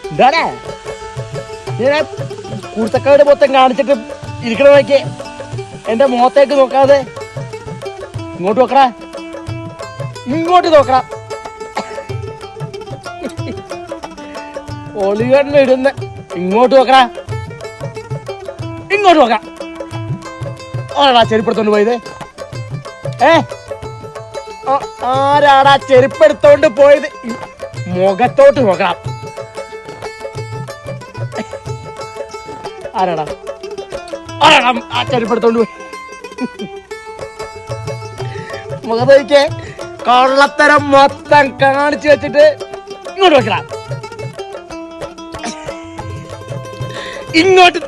എന്താണേ ഇങ്ങനെ കുരുത്തക്കാട് മൊത്തം കാണിച്ചിട്ട് ഇരിക്കണ നോക്കിയേ. എന്റെ മുഖത്തേക്ക് നോക്കാതെ ഇങ്ങോട്ട് നോക്കടാ, ഇങ്ങോട്ട് നോക്കടാ. ഒളികണ്ണ് ഇടുന്ന ഇങ്ങോട്ട് നോക്കടാ, ഇങ്ങോട്ട് നോക്കാം. ആരാടാ ചെരുപ്പെടുത്തോണ്ട് പോയത്? ആരാടാ ചെരുപ്പെടുത്തോണ്ട് പോയത്? മുഖത്തോട്ട് നോക്കണം. ആരാടാ ആരാടാ ആ ചെരുപ്പെടുത്തോണ്ട് പോയി? മുഖത്തേക്ക് കള്ളത്തരം മൊത്തം കാണിച്ചു വെച്ചിട്ട് ഇങ്ങോട്ട് വെക്കണം. ഇങ്ങോട്ട്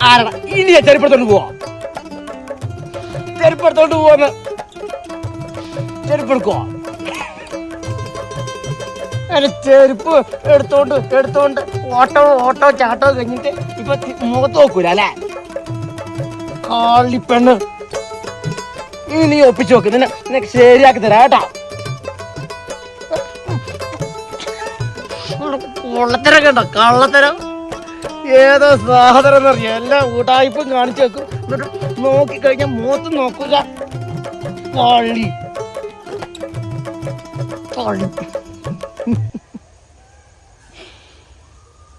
ആരാടാ? ഇനി ചെരുപ്പെടുത്തോണ്ട് പോവാ, ചെരുപ്പെടുത്തോണ്ട് പോവാന്ന്. ചെരുപ്പെടുക്കുവാ, ചെരുപ്പ് എടുത്തോണ്ട് ഓട്ടോ ചാട്ടോ കഴിഞ്ഞിട്ട് ഇപ്പൊ മുഖത്ത് നോക്കൂല അല്ലേ? കാളിപ്പെണ്ണ്, നീ ഒപ്പിച്ചു നോക്ക്, നിനക്ക് ശരിയാക്കി തരാം കേട്ടോ. കള്ളത്തരം കണ്ടോ, കള്ളത്തരം. ഏതോ സാധനം എന്നറിയാം, എല്ലാ ഊട്ടായ്പും കാണിച്ചു വെക്കും. എന്നിട്ട് നോക്കിക്കഴിഞ്ഞാൽ മുഖത്ത് നോക്കൂല. കള്ളി.